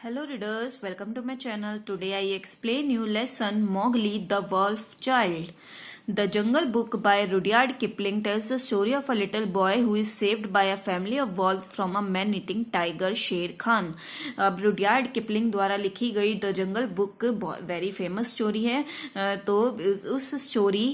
Hello readers, welcome to my channel. Today I explain you lesson Mowgli the Wolf Child. The Jungle Book by Rudyard Kipling tells the story of a little boy who is saved by a family of wolves from a man-eating tiger शेर खान. अब Rudyard Kipling द्वारा लिखी गई the jungle book very famous story है. तो उस story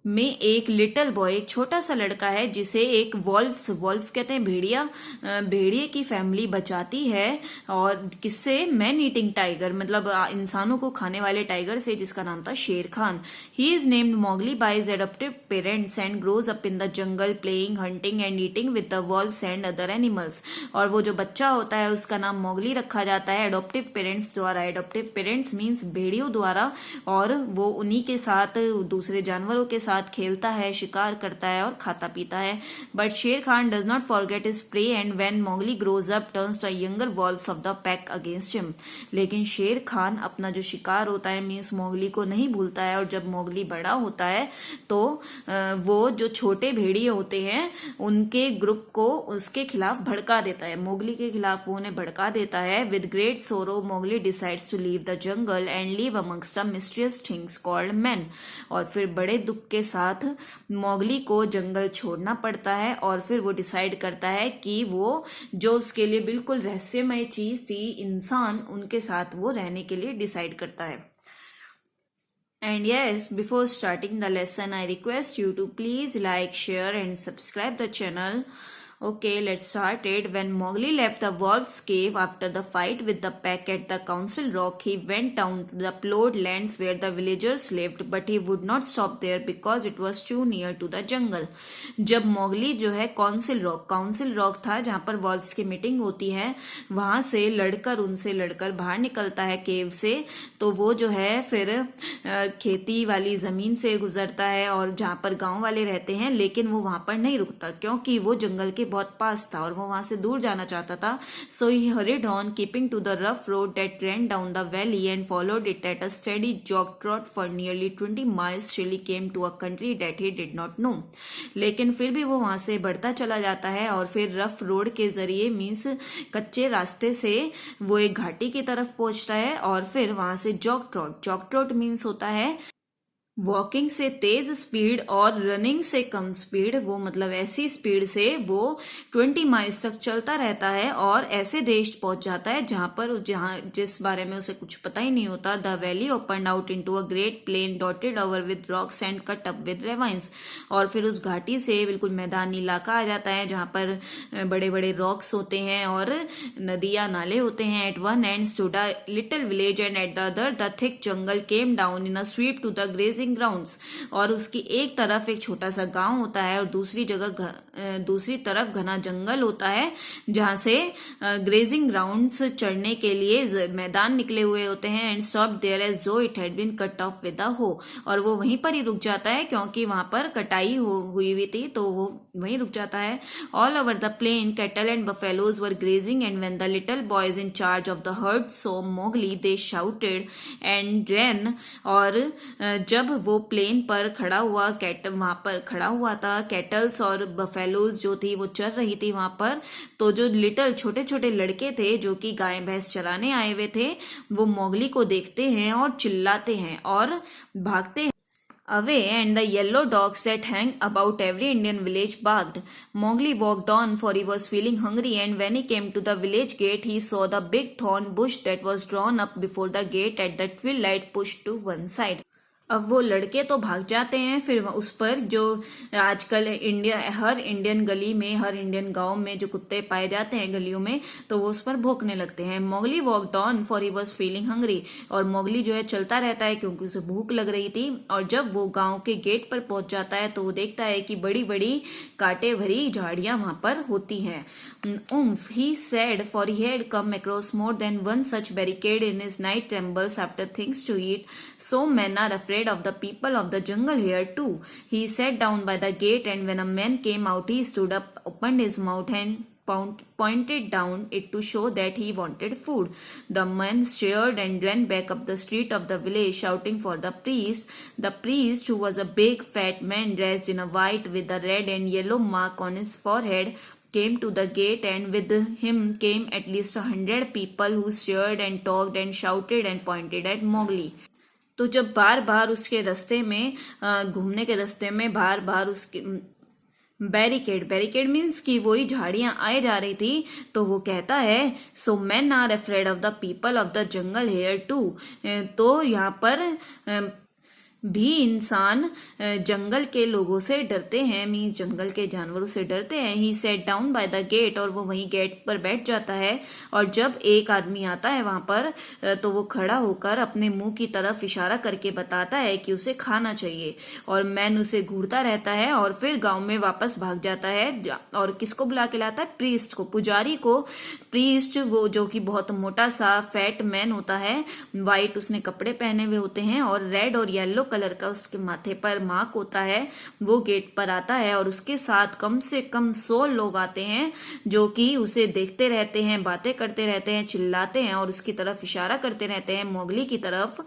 में एक लिटिल बॉय, एक छोटा सा लड़का है जिसे एक वॉल्फ कहते हैं भेड़िया, भेड़िए की फैमिली बचाती है. और किससे? मैन ईटिंग टाइगर, मतलब इंसानों को खाने वाले टाइगर से, जिसका नाम था शेर Khan. He is named Mowgli by his adaptive parents and grows up in the jungle playing, hunting and eating with the valves and other animals. और वो जो बच्चा होता है उसका नाम मोगली रखा जाता है एडॉप्टिव पेरेंट्स द्वारा. एडॉप्टिव पेरेंट्स मीन्स भेड़ियों द्वारा. और वो उन्हीं के साथ, दूसरे जानवरों के साथ खेलता है, शिकार करता है और खाता पीता है. But Shere Khan does not forget his prey and when Mowgli grows up turns to younger wolves of the pack against him. लेकिन शेर खान अपना जो शिकार होता है मीन्स मोगली को नहीं भूलता है. और जब मोगली बड़ा होता है तो वो जो छोटे भेड़िए होते हैं उनके ग्रुप को उसके खिलाफ भड़का देता है. मोगली के खिलाफ वो उन्हें भड़का देता है. With great sorrow Mowgli decides to leave the jungle and live amongst the mysterious things called man. और फिर बड़े दुख के साथ मोगली को जंगल छोड़ना पड़ता है. और फिर वो डिसाइड करता है कि वो जो उसके लिए बिल्कुल रहस्यमय चीज थी, इंसान, उनके साथ वो रहने के लिए डिसाइड करता है. And yes, before starting the lesson, I request you to please like, share and subscribe the channel. Okay, let's start it. When Mowgli left the wolf's cave after the fight with the pack at the Council Rock, he went down to the plowed lands where the villagers lived, but he would not stop there because it was too near to the jungle. जब Mowgli जो है council rock था जहां पर valves की meeting होती है, वहां से उनसे लड़कर बाहर निकलता है केव से. तो वो जो है फिर खेती वाली जमीन से गुजरता है और जहां पर गांव वाले रहते हैं, लेकिन वो वहां पर नहीं रुकता क्योंकि वो जंगल के बहुत पास था और वो वहां से दूर जाना चाहता था. So he hurried on keeping to the rough road that ran down the valley and followed it at a steady jog trot for nearly 20 miles till he came to a country that he did not know. लेकिन फिर भी वो वहां से बढ़ता चला जाता है और फिर रफ रोड के जरिए मीन्स कच्चे रास्ते से वो एक घाटी की तरफ पहुंचता है. और फिर वहां से जॉग ट्रॉट मीन्स होता है वॉकिंग से तेज स्पीड और रनिंग से कम स्पीड. वो मतलब ऐसी स्पीड से वो 20 miles तक चलता रहता है और ऐसे देश पहुंच जाता है जहां जिस बारे में उसे कुछ पता ही नहीं होता. The valley open out into a great plain dotted over with rocks and cut up with ravines. और फिर उस घाटी से बिल्कुल मैदानी इलाका आ जाता है जहां पर बड़े बड़े रॉक्स होते हैं और नदियां नाले होते हैं. At one end stood a little village and at the other the thick jungle came down in a sweep to the grazing grounds. और उसकी एक तरफ एक छोटा सा गांव होता है और दूसरी तरफ घना जंगल होता है जहां से ग्रेजिंग ग्राउंड्स चढ़ने के लिए मैदान निकले हुए होते हैं. And stop there as though it had been cut off with a hoe. और वो वहीं पर ही रुक जाता है क्योंकि वहां पर कटाई हुई हुई थी, तो वो वहीं रुक जाता है. All over the plain cattle and buffaloes were grazing and when the little boys in charge of the herd saw Mowgli they shouted and ran. और जब वो प्लेन पर वहां पर खड़ा हुआ था, कैटल्स और बफेलोज जो थी वो चर रही थी वहां पर. तो जो लिटिल छोटे छोटे लड़के थे जो कि गाय भैंस चराने आए हुए थे, वो मोगली को देखते हैं और चिल्लाते हैं और भागते हैं away, and the yellow dogs that hang about every Indian village barked. Mowgli walked on for he was feeling hungry, and when he came to the village gate he saw the big thorn bush that was drawn up before the gate at the twilight pushed to one side. अब वो लड़के तो भाग जाते हैं. फिर उस पर जो आजकल हर इंडियन गली में, हर इंडियन गांव में जो कुत्ते पाए जाते हैं गलियों में, तो वो उस पर भौंकने लगते हैं. Mowgli walked on for he was feeling hungry. और मोगली जो है चलता रहता है क्योंकि उसे भूख लग रही थी. और जब वो गांव के गेट पर पहुंच जाता है तो वो देखता है कि बड़ी बड़ी कांटे भरी झाड़ियां वहां पर होती हैं. Umph, he said, for he had come across more than one such barricade in his night rambles after things to eat. So men are afraid of the people of the jungle here too. He sat down by the gate, and when a man came out, he stood up, opened his mouth, and pointed down it to show that he wanted food. The man stared and ran back up the street of the village, shouting for the priest. The priest, who was a big fat man dressed in a white with a red and yellow mark on his forehead, came to the gate, and with him came at least 100 people who cheered and talked and shouted and pointed at Mowgli. तो जब बार बार उसके रास्ते में घूमने के रास्ते में बार बार उसके बैरिकेड मीन्स कि वही झाड़ियां आए जा रही थी, तो वो कहता है so man are afraid of the people of the jungle here too. तो यहाँ पर भी इंसान जंगल के लोगों से डरते हैं, मीन्स जंगल के जानवरों से डरते हैं। He sat down by the gate, और वो वहीं गेट पर बैठ जाता है। और जब एक आदमी आता है वहां पर तो वो खड़ा होकर अपने मुंह की तरफ इशारा करके बताता है कि उसे खाना चाहिए, और मैन उसे घूरता रहता है और फिर गांव में वापस भाग जाता है। और किसको बुला के लाता है? प्रीस्ट को, पुजारी को। प्रीस्ट वो जो कि बहुत मोटा सा फैट मैन होता है, व्हाइट उसने कपड़े पहने हुए होते हैं और रेड और येलो कलर का उसके माथे पर मार्क होता है, वो गेट पर आता है और उसके साथ कम से कम 100 लोग आते हैं जो कि उसे देखते रहते हैं, बातें करते रहते हैं, चिल्लाते हैं और उसकी तरफ इशारा करते रहते हैं, मोगली की तरफ।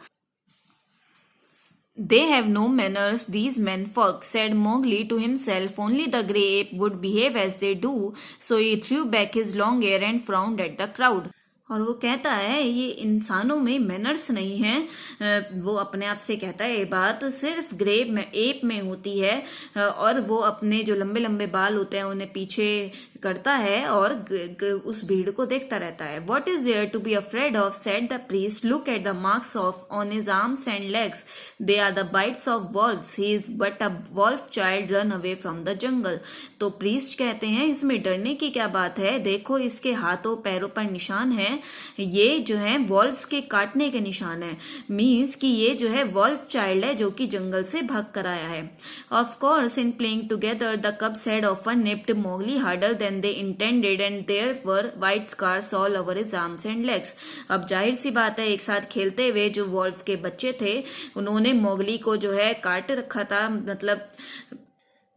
They have no manners, these men folk, said Mowgli to himself. Only the grey ape would behave as they do. So he threw back his long hair and frowned at the crowd. और वो कहता है ये इंसानों में manners नहीं है। वो अपने आप से कहता है ये बात सिर्फ ग्रे एप में होती है, और वो अपने जो लंबे लंबे बाल होते हैं उन्हें पीछे करता है और उस भीड़ को देखता रहता है। What is there to be afraid of? said the priest. Look at the marks on his arms and legs. They are the bites of wolves. He is but a wolf child run away from the jungle. तो priest कहते हैं इसमें डरने की क्या बात है, देखो इसके हाथों पैरों पर निशान है, ये जो है वॉल्व्स के काटने के निशान है। मीन्स कि ये जो है वॉल्फ चाइल्ड है जो कि जंगल से भाग कर आया है। Of course in playing together the cubs had often nipped Mowgli harder than they intended, and there were white scars all over his arms and legs. अब जाहिर सी बात है एक साथ खेलते हुए जो वॉल्फ के बच्चे थे उन्होंने मोगली को जो है काट रखा था, मतलब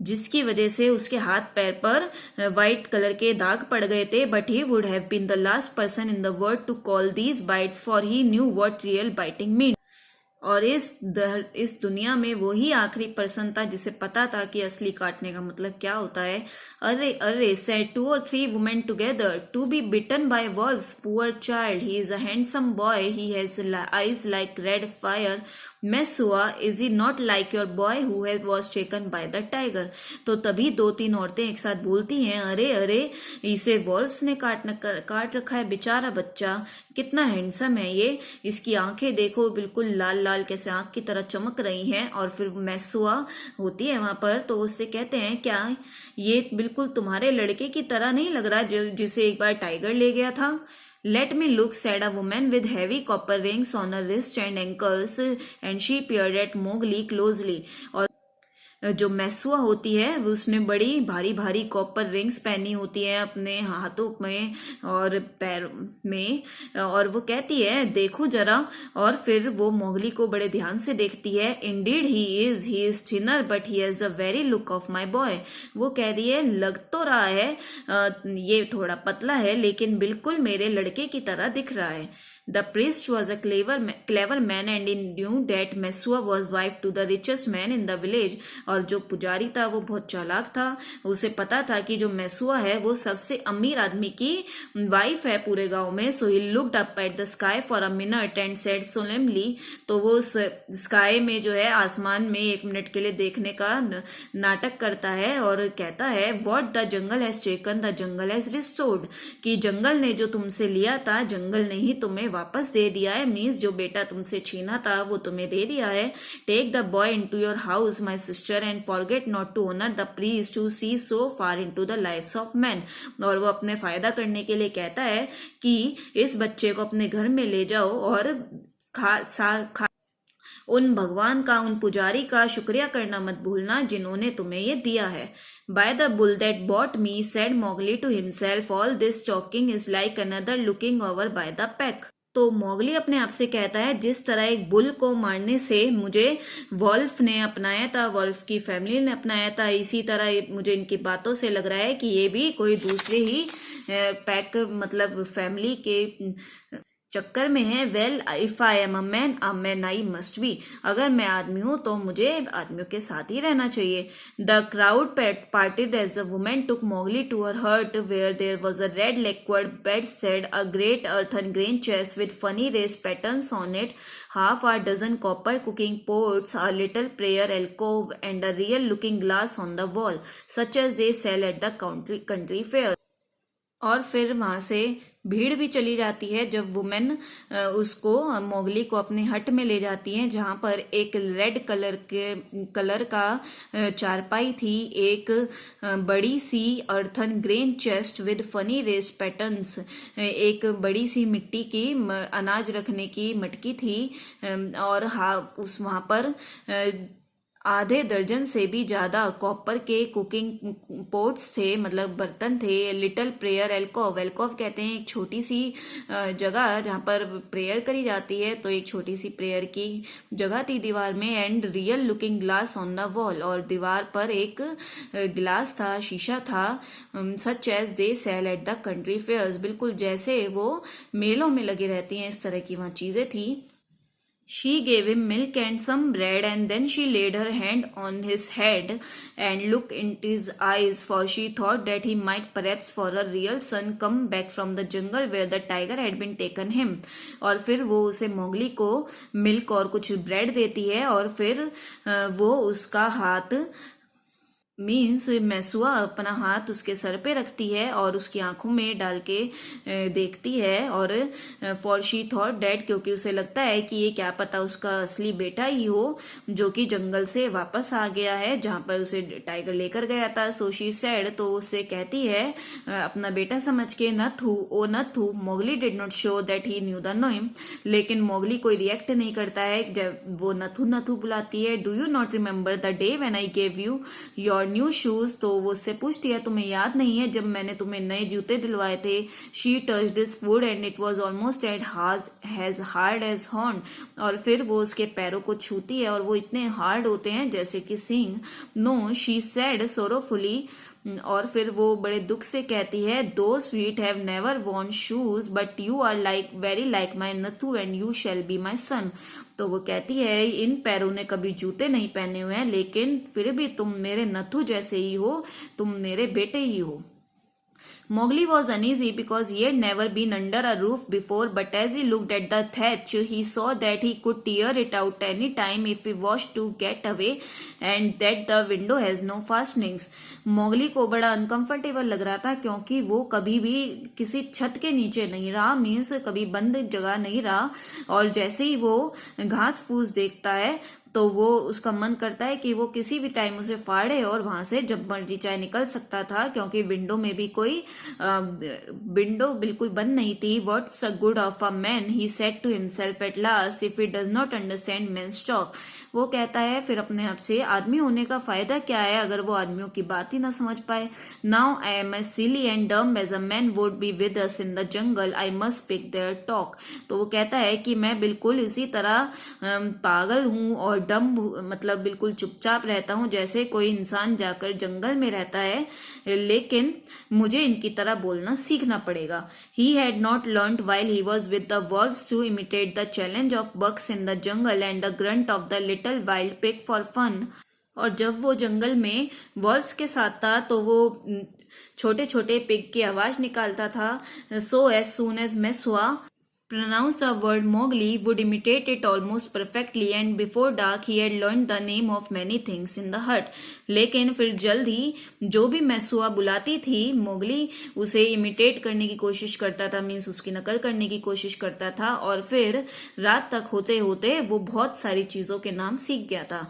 जिसकी वजह से उसके हाथ पैर पर व्हाइट कलर के दाग पड़ गए थे। But he would have been the last person in the world to call these bites, for he knew what real biting mean. और इस दुनिया में वो ही आखिरी पर्सन था जिसे पता था कि असली काटने का मतलब क्या होता है। अरे अरे said 2 or 3 women together, to be bitten by wolves, poor child, he is a handsome boy, he has eyes like red fire. Mesua, is he not like your boy who was taken by the tiger? तो तभी 2-3 औरतें एक साथ बोलती हैं अरे अरे इसे वॉल्स ने काट रखा है, बेचारा बच्चा कितना हैंडसम है ये, इसकी आंखें देखो बिल्कुल लाल लाल कैसे आंख की तरह चमक रही हैं। और फिर मैसुआ होती है वहां पर, तो उससे कहते हैं क्या ये बिल्कुल तुम्हारे लड़के की तरह नहीं लग रहा जिसे एक बार टाइगर ले गया था? Let me look, said a woman with heavy copper rings on her wrists and ankles, and she peered at Mowgli closely. और जो मैसुआ होती है उसने बड़ी भारी भारी कॉपर रिंग्स पहनी होती है अपने हाथों में और पैर में, और वो कहती है देखो जरा, और फिर वो मोगली को बड़े ध्यान से देखती है। Indeed he is thinner but he has the very look of my boy. वो कह रही है लग तो रहा है ये थोड़ा पतला है लेकिन बिल्कुल मेरे लड़के की तरह दिख रहा है। The priest was a clever man and he knew that Mesua was wife to the richest man in the village. और जो पुजारी था वो बहुत चालाक था, उसे पता था कि जो मैसुआ है वो सबसे अमीर आदमी की वाइफ है पूरे गांव में। So he looked up at the sky for a minute and said solemnly, तो वो स्काई में जो है आसमान में 1 मिनट के लिए देखने का नाटक करता है और कहता है What the jungle has taken, the jungle has restored. कि जंगल ने जो तुमसे लिया था जंगल ने ही तुम्हें वापस दे दिया है, मीन्स जो बेटा तुमसे छीना था वो तुम्हें दे दिया है। Take the boy into your house my sister and forget not to honour the priest who see so far into the lives of man. और वो अपने फायदा करने के लिए कहता है कि इस बच्चे को अपने घर में ले जाओ और उन भगवान का, उन पुजारी का शुक्रिया करना मत भूलना जिन्होंने तुम्हें ये दिया है। By the bull that bought me, said Mowgli to himself, all this talking is like another looking over by the pack. तो मोगली अपने आप से कहता है जिस तरह एक बुल को मारने से मुझे वॉल्फ ने अपनाया था, वॉल्फ की फैमिली ने अपनाया था, इसी तरह मुझे इनकी बातों से लग रहा है कि ये भी कोई दूसरे ही पैक मतलब फैमिली के चक्कर में है। Well if I am a man I must be. अगर मैं आदमी हूं तो मुझे आदमियों के साथ ही रहना चाहिए। The crowd parted as a woman took Mowgli to her hut where there was a red lacquered bedstead, a great earthen grain chest with funny raised patterns on it, half a dozen copper cooking pots, a little prayer alcove, and a real looking glass on the wall, such as they sell at the country fair. और फिर वहां से भीड़ भी चली जाती है जब वुमेन उसको मोगली को अपने हट में ले जाती हैं, जहां पर एक रेड कलर का चारपाई थी, एक बड़ी सी earthen grain chest with funny raised patterns, एक बड़ी सी मिट्टी की अनाज रखने की मटकी थी, और उस वहां पर आधे दर्जन से भी ज्यादा कॉपर के कुकिंग पोट्स थे, मतलब बर्तन थे। लिटिल प्रेयर एल्कोव, एल्कोव कहते हैं एक छोटी सी जगह जहां पर प्रेयर करी जाती है, तो एक छोटी सी प्रेयर की जगह थी दीवार में। And real looking glass on the wall, और दीवार पर एक गिलास था, शीशा था। Such as they sell at the country fairs, बिल्कुल जैसे वो मेलों में लगी रहती हैं, इस तरह की वहां चीजें थी। She gave him milk and some bread, and then she laid her hand on his head and looked into his eyes, for she thought that he might perhaps for a real son come back from the jungle where the tiger had been taken him. और फिर वो उसे Mowgli को milk और कुछ bread देती है, और फिर वो उसका हाथ मीन्स मैसुआ अपना हाथ उसके सर पे रखती है और उसकी आंखों में डाल के देखती है। और फॉर शी थॉट डैट, क्योंकि उसे लगता है कि ये क्या पता उसका असली बेटा ही हो जो कि जंगल से वापस आ गया है जहां पर उसे टाइगर लेकर गया था। सो शी सैड, तो उससे कहती है अपना बेटा समझ के, नथु ओ Nathoo. Mowgli did not show that he knew the name, लेकिन मोगली कोई रिएक्ट नहीं करता है जब वो नथु नथु बुलाती है। Do you not remember the day when I gave you your new shoes, तो वो उससे पूछती है तुम्हें याद नहीं है जब मैंने तुम्हें नए जूते दिलवाए थे। She touch this wood and it was almost as hard as horn, और फिर वो उसके पैरों को छूती है और वो इतने हार्ड होते हैं जैसे कि सींग। नो, शी सेड सोरोफुली, और फिर वो बड़े दुख से कहती है, though sweet have never worn shoes but you are like very like my Nathoo and you shall be my son. तो वो कहती है इन पैरों ने कभी जूते नहीं पहने हुए हैं, लेकिन फिर भी तुम मेरे नथु जैसे ही हो, तुम मेरे बेटे ही हो। Mowgli was uneasy because he had never been under a roof before, but as he looked at the thatch, he saw that he could tear it out any time if he wished to get away, and that the window has no fastenings. Mowgli को बड़ा uncomfortable लग रहा था क्योंकि वो कभी भी किसी छत के नीचे नहीं रहा, मीन्स कभी बंद जगह नहीं रहा, और जैसे ही वो घास फूस देखता है तो वो उसका मन करता है कि वो किसी भी टाइम उसे फाड़े और वहां से जब मर्जी चाहे निकल सकता था, क्योंकि विंडो में भी कोई विंडो बिल्कुल बंद नहीं थी। What's a good of a man, he said to himself at last, if he does not understand men's talk. वो कहता है फिर अपने आप से, आदमी होने का फायदा क्या है अगर वो आदमियों की बात ही ना समझ पाए। Now I am as silly and dumb as a man would be with us in the jungle, I must pick their talk. तो वो कहता है कि मैं बिल्कुल इसी तरह पागल हूं और डम, मतलब बिल्कुल चुपचाप रहता हूं जैसे कोई इंसान जाकर जंगल में रहता है, लेकिन मुझे इनकी तरह बोलना सीखना पड़ेगा। He had not learned while he was with the wolves to imitate the challenge of bucks in the jungle and the grunt of the little wild pig for fun. और जब वो जंगल में वॉल्व्स के साथ था तो वो छोटे छोटे पिग की आवाज निकालता था। So as soon as Mesua pronounced the word Mowgli would imitate it almost perfectly, and before dark he had learned the name of many things in the hut. लेकिन फिर जल्द ही जो भी मैसुआ बुलाती थी, मोगली उसे इमिटेट करने की कोशिश करता था, मीन्स उसकी नकल करने की कोशिश करता था, और फिर रात तक होते होते वो बहुत सारी चीजों के नाम सीख गया था।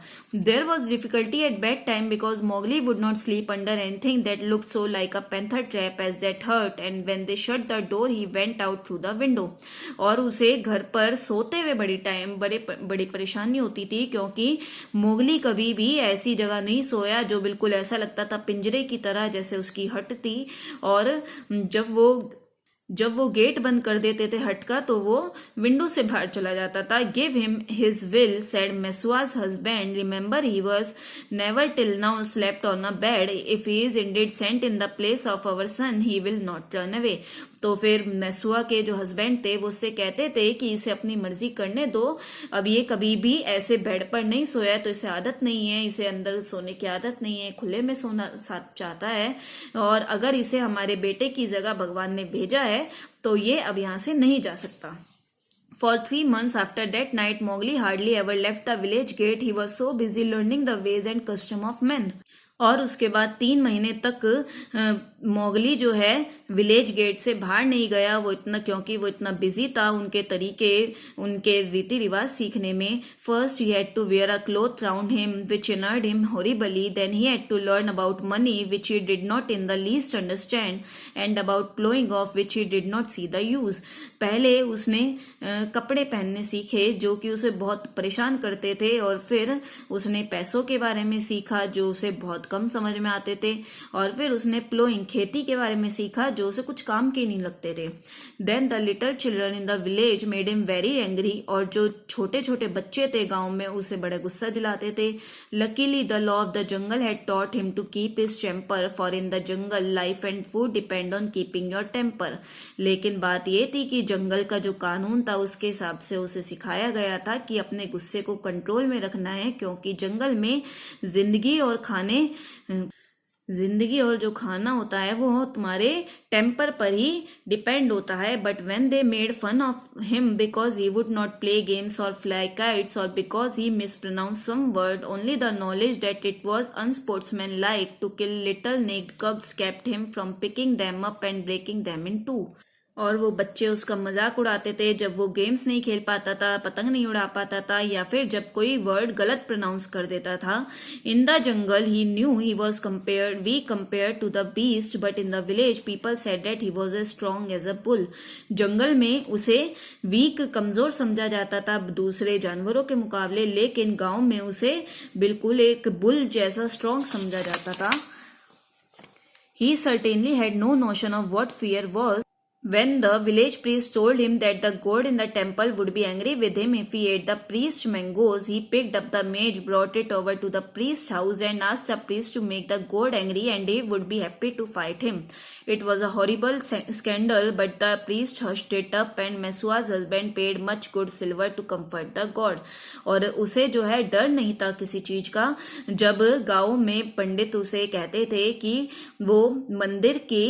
There was difficulty at bedtime because Mowgli would not sleep under anything that looked so like a panther trap as that hut, and when they shut the door he went out through the window. और उसे घर पर सोते हुए बड़ी परेशानी होती थी क्योंकि मोगली कभी भी ऐसी जगह नहीं सोया जो बिल्कुल ऐसा लगता था पिंजरे की तरह जैसे उसकी हट थी। और जब वो गेट बंद कर देते थे हट का तो वो विंडो से बाहर चला जाता था। Give him his will said Mesua's husband, remember he was never till now slept on a bed, if he is indeed sent in the place of our son he will not run away. तो फिर मैसुआ के जो husband थे वो उससे कहते थे कि इसे अपनी मर्जी करने दो, अब ये कभी भी ऐसे बेड पर नहीं सोया है तो इसे आदत नहीं है, इसे अंदर सोने की आदत नहीं है, खुले में सोना चाहता है, और अगर इसे हमारे बेटे की जगह भगवान ने भेजा है तो ये अब यहाँ से नहीं जा सकता। For 3 months after that night, Mowgli hardly ever left the village gate. He was so busy learning the ways and custom of men. और उसके बाद 3 महीने तक मोगली जो है विलेज गेट से बाहर नहीं गया, वो इतना, क्योंकि वो इतना बिजी था उनके तरीके, उनके रीति रिवाज सीखने में। First he had to wear a cloth round him which annoyed him horribly, then he had to learn about money which he did not in the least understand, and about ploughing of which he did not see the use. पहले उसने कपड़े पहनने सीखे जो कि उसे बहुत परेशान करते थे, और फिर उसने पैसों के बारे में सीखा जो उसे बहुत कम समझ में आते थे, और फिर उसने प्लोइंग खेती के बारे में सीखा जो उसे कुछ काम के नहीं लगते थे। Then the little children in the village made him very angry, और जो छोटे छोटे बच्चे थे गांव में उसे बड़ा गुस्सा दिलाते थे। Luckily the law of the jungle had taught him to keep his temper, for in the jungle life and food depend on keeping your temper. लेकिन बात यह थी कि जंगल का जो कानून था उसके हिसाब से उसे सिखाया गया था कि अपने गुस्से को कंट्रोल में रखना है, क्योंकि जंगल में जिंदगी और जो खाना होता है वो तुम्हारे टेम्पर पर ही डिपेंड होता है। But when they made fun of him because he would not play games or fly kites, or because he mispronounce some word, only the knowledge that it was unsportsmanlike to kill little naked cubs kept him from picking them up and breaking them in two. और वो बच्चे उसका मजाक उड़ाते थे जब वो games नहीं खेल पाता था, पतंग नहीं उड़ा पाता था, या फिर जब कोई वर्ड गलत प्रोनाउंस कर देता था। In the jungle he knew he was compare to the beast, but in the village people said that he was as strong as a bull. जंगल में उसे वीक, कमजोर समझा जाता था दूसरे जानवरों के मुकाबले, लेकिन गांव में उसे बिल्कुल एक बुल जैसा स्ट्रॉन्ग समझा जाता था। He certainly had no notion of what fear was. When the village priest told him that the god in the temple would be angry with him if he ate the priest's mangoes, he picked up the mage, brought it over to the priest's house, and asked the priest to make the god angry, and he would be happy to fight him. It was a horrible scandal, but the priest hushed it up, and Mesua's husband paid much good silver to comfort the god. और उसे जो है डर नहीं था किसी चीज का। जब गांव में पंडित उसे कहते थे कि वो मंदिर की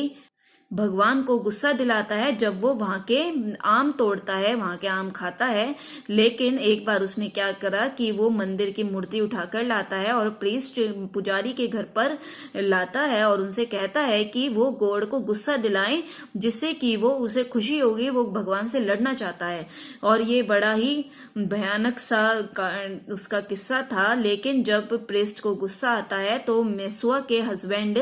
भगवान को गुस्सा दिलाता है जब वो वहां के आम तोड़ता है, वहां के आम खाता है, लेकिन एक बार उसने क्या करा कि वो मंदिर की मूर्ति उठाकर लाता है और प्रीस्ट पुजारी के घर पर लाता है और उनसे कहता है कि वो गॉड को गुस्सा दिलाएं जिससे कि वो उसे खुशी होगी, वो भगवान से लड़ना चाहता है। और ये बड़ा ही भयानक सा उसका किस्सा था। लेकिन जब प्रीस्ट को गुस्सा आता है तो मेसुआ के हस्बैंड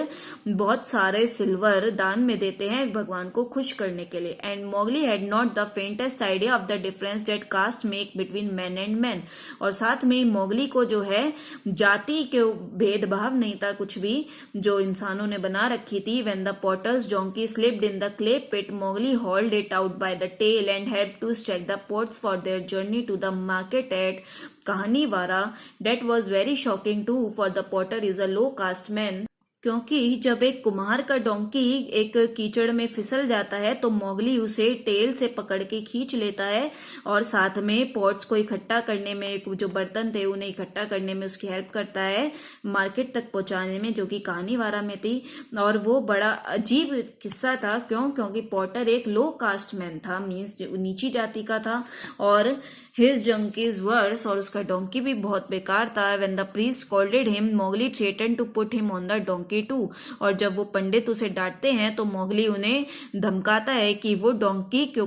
बहुत सारे सिल्वर दान में देते हैं भगवान को खुश करने के लिए। And Mowgli had not the faintest idea of the difference that caste make between man and man. और साथ में मोगली को जो है जाति के भेदभाव नहीं था कुछ भी जो इंसानों ने बना रखी थी। When the potter's donkey slipped in the clay pit, Mowgli hauled it out by the tail and had to stack the pots for their journey to the market at Khanhiwara. That was very shocking too, for the potter is a low caste man. क्योंकि जब एक कुम्हार का donkey एक कीचड़ में फिसल जाता है तो मोगली उसे टेल से पकड़ के खींच लेता है और साथ में पॉट्स को इकट्ठा करने में, जो बर्तन थे उन्हें इकट्ठा करने में उसकी हेल्प करता है मार्केट तक पहुंचाने में, जो कि कहानीवारा में थी। और वो बड़ा अजीब किस्सा था। क्योंकि पॉटर एक लो कास्ट मैन था, मीन्स नीची जाति का था, और हिज डोंकीज वर्स, और उसका डोंकी भी बहुत बेकार था। When the priest scolded him, Mowgli threatened to put him on the donkey too. और जब वो पंडित उसे डांटते हैं तो मोगली उन्हें धमकाता है कि वो डोंकी के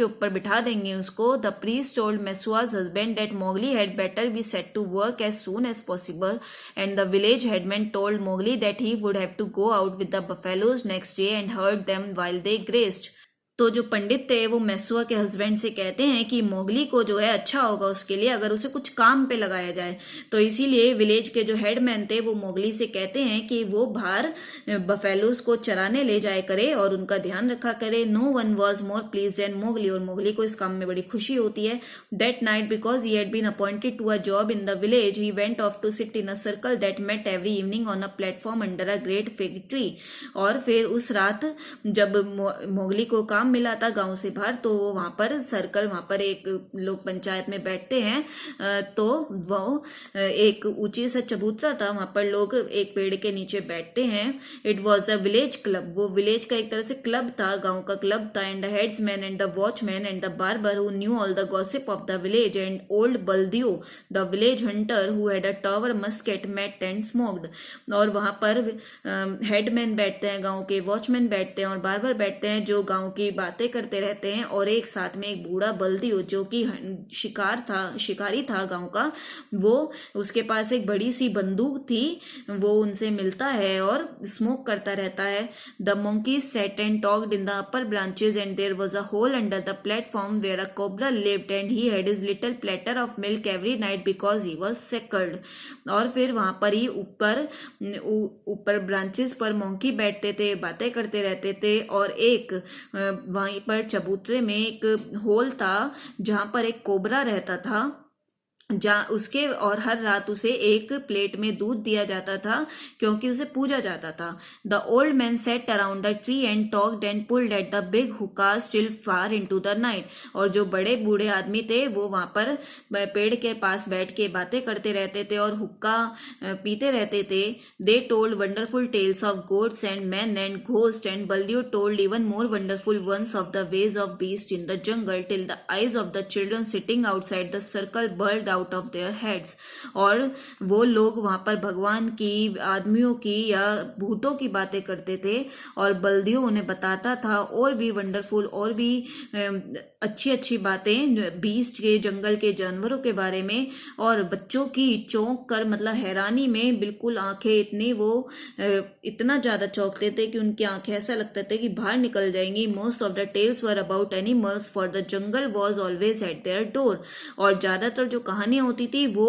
ऊपर बिठा देंगे उसको। The priest told Messua's husband that Mowgli had better be set to work as soon as possible, and the village headman told Mowgli that he would have to go out with the buffaloes next day and herd them while they grazed. तो जो पंडित थे वो मेसुआ के husband से कहते हैं कि Mowgli को जो है अच्छा होगा उसके लिए अगर उसे कुछ काम पे लगाया जाए। तो इसीलिए विलेज के जो हेडमैन थे वो मोगली से कहते हैं कि वो बाहर बफेलोज को चराने ले जाए करे और उनका ध्यान रखा करे। No one was more pleased than Mowgli, और मोगली को इस काम में बड़ी खुशी होती है। That night because he had been appointed to a job in the village he went off to sit in a circle that met every evening on a platform under a great fig tree. और फिर उस रात जब Mowgli को काम मिला था गांव से बाहर, तो वो वहां पर सर्कल, वहां पर एक लोग पंचायत में बैठते हैं, तो वो एक ऊंची सा चबूतरा था, वहां पर लोग एक पेड़ के नीचे बैठते हैं। It was a village club, वो विलेज का एक तरह से क्लब था, गांव का क्लब था। And the headsman and the watchman and the barber who knew all the gossip of the village and old Buldeo the village hunter who had a Tower musket met and smoked. और वहां पर headman बैठते हैं, गांव के watchman बैठते हैं और बार्बर बैठते हैं जो गांव की बातें करते रहते हैं। और एक साथ में एक बूढ़ा बल्दी जो कि शिकारी था गांव का, वो उसके पास एक बड़ी सी बंदूक थी, वो उनसे मिलता है और स्मोक करता रहता है। The monkeys sat and talked in the upper branches and there was a hole under the platform where a cobra lived and he had his little platter of milk every night because he was shackled। और फिर वहां पर ही ऊपर branches पर monkey बैठते थे, बातें करते रहते थे। और एक वहीं पर चबूतरे में एक होल था जहां पर एक कोबरा रहता था, जहाँ उसके और हर रात उसे एक प्लेट में दूध दिया जाता था क्योंकि उसे पूजा जाता था। The old man sat around the tree and talked and pulled at the big hookahs till far into the night. और जो बड़े बूढ़े आदमी थे वो वहां पर पेड़ के पास बैठ के बातें करते रहते थे और हुक्का पीते रहते थे। They told wonderful tales of gods and man and ghost and Buldeo told even more wonderful ones of the ways of beast in the jungle till the eyes of the children sitting outside the circle bulged out of their heads. और वो लोग वहां पर भगवान की, आदमियों की या भूतों की बातें करते थे और बल्दियों उन्हें बताता था और भी वंडरफुल और भी अच्छी अच्छी बातें बीस्ट के, जंगल के जानवरों के बारे में। और बच्चों की चौंक कर, मतलब हैरानी में बिल्कुल आंखें इतनी, वो इतना ज्यादा चौंकते थे कि उनकी आंखें ऐसा लगता था कि बाहर निकल जाएंगी। Most of the tales were about animals for the jungle was always at their door. और ज्यादातर जो कहानियां होती थी वो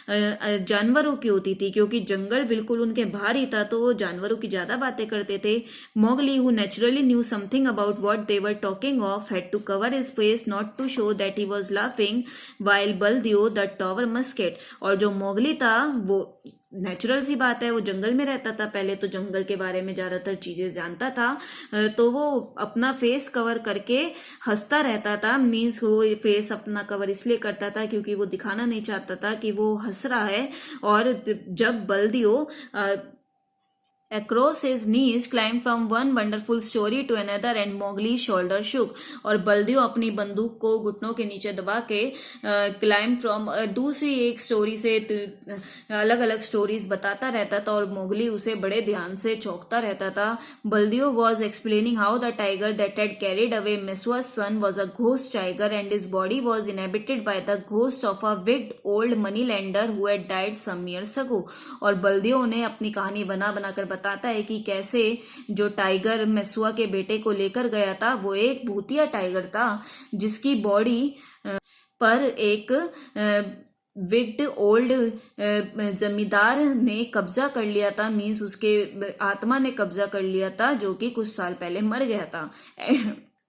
जानवरों की होती थी क्योंकि जंगल बिल्कुल उनके बाहर ही था, तो वो जानवरों की ज्यादा बातें करते थे। Mowgli who naturally knew something about what they were talking of had to cover his face not to show that he was laughing while Buldeo the Tower musket. और जो मोगली था वो नेचुरल सी बात है, वो जंगल में रहता था पहले, तो जंगल के बारे में ज्यादातर चीजें जानता था, तो वो अपना फेस कवर करके हंसता रहता था। मीन्स वो फेस अपना कवर इसलिए करता था क्योंकि वो दिखाना नहीं चाहता था कि वो हंस रहा है। और जब बल्दियो Across his knees climbed from one wonderful story to another and Mowgli's shoulder shook। और बल्दियो अपनी बंदूक को घुटनों के नीचे दबा के क्लाइम फ्रॉम दूसरी एक स्टोरी से अलग अलग स्टोरीज बताता रहता था और मोगली उसे बड़े ध्यान से चौंकता रहता था। Buldeo was explaining how the tiger that had carried away Messua's son was a ghost tiger and his body was inhabited by the ghost of a wicked old moneylender who had died some years ago। और बल्दियो ने अपनी कहानी बना बनाकर बताता है कि कैसे जो टाइगर मेसुआ के बेटे को लेकर गया था वो एक भूतिया टाइगर था जिसकी बॉडी पर एक विक्ड ओल्ड जमींदार ने कब्जा कर लिया था। मीन्स उसके आत्मा ने कब्जा कर लिया था जो कि कुछ साल पहले मर गया था।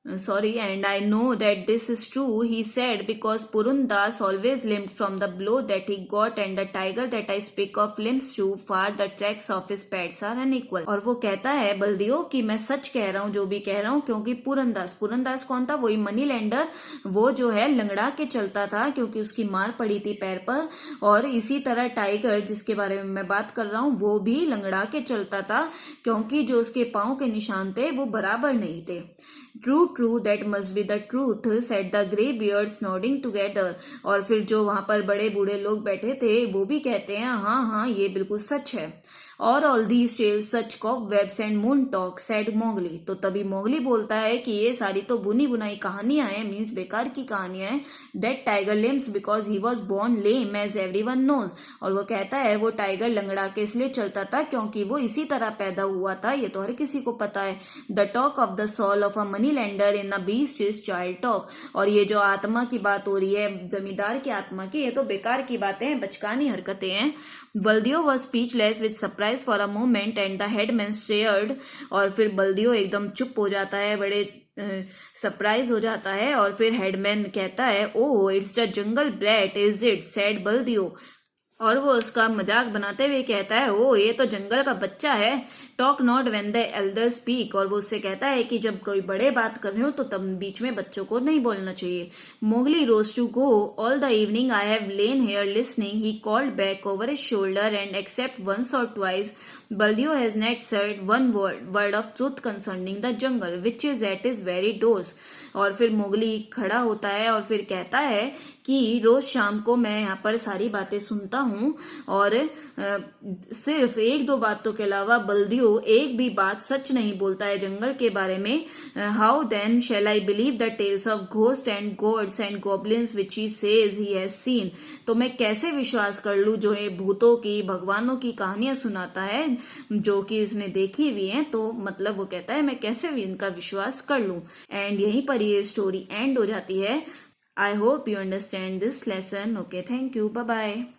And I know that this is true, he said, because Purun Das always limped from the blow that he got and the tiger that I speak of limps too far, the tracks of his pads are unequal। और वो कहता है बल्दियो कि मैं सच कह रहा हूँ जो भी कह रहा हूँ, क्योंकि पूरन दास कौन था? वही मनी लैंडर, वो जो है लंगड़ा के चलता था क्योंकि उसकी मार पड़ी थी पैर पर। और इसी तरह टाइगर जिसके बारे में मैं बात कर रहा हूँ वो भी लंगड़ा के चलता था क्योंकि जो उसके पाँव के निशान थे वो बराबर नहीं थे। True, that must be the truth, said the grey beards nodding together। और फिर जो वहां पर बड़े बूढ़े लोग बैठे थे वो भी कहते हैं हाँ हाँ ये बिल्कुल सच है। और all these tales such cobwebs and moon talk said Mowgli. तो तभी मोगली बोलता है कि ये सारी तो बुनी बुनाई कहानियां हैं, मीन्स बेकार की कहानियां हैं। That tiger limps because he was born lame as everyone knows. और वो कहता है वो टाइगर लंगड़ा के इसलिए चलता था क्योंकि वो इसी तरह पैदा हुआ था, ये तो हर किसी को पता है। The talk of the soul of a money lender in a beast is child talk. और ये जो आत्मा की बात हो रही है जमींदार की आत्मा की, ये तो बेकार की बातें हैं, बचकानी हरकतें हैं। Buldeo was speechless with surprise for a moment and the headman stared. और फिर बल्दियो एकदम चुप हो जाता है, बड़े सरप्राइज हो जाता है। और फिर हेडमैन कहता है oh it's the jungle brat is it said Buldeo. और वो उसका मजाक बनाते हुए कहता है ओ ये तो जंगल का बच्चा है। Talk not when the Elder speak. और वो उससे कहता है कि जब कोई बड़े बात कर रहे हो तो तब बीच में बच्चों को नहीं बोलना चाहिए। Mowgli rose to go all the evening I have lain here listening he called back over his shoulder and except once or twice Buldeo has not said one word of truth concerning the jungle which is at his very doors. और फिर Mowgli खड़ा होता है और फिर कहता है कि रोज शाम को मैं यहाँ पर सारी बातें सुनता हूँ और सिर्फ एक दो बातों के अलावा बल्दियो एक भी बात सच नहीं बोलता है जंगल के बारे में। How then shall I believe the tales of घोस्ट and gods and goblins which he says he has seen. तो मैं कैसे विश्वास कर लूं जो ये भूतों की भगवानों की कहानियां सुनाता है जो कि इसने देखी हुई है। तो मतलब वो कहता है मैं कैसे भी इनका विश्वास कर लूं। एंड यहीं पर ये स्टोरी एंड हो जाती है। I hope you understand this lesson. Okay, thank you. Bye bye.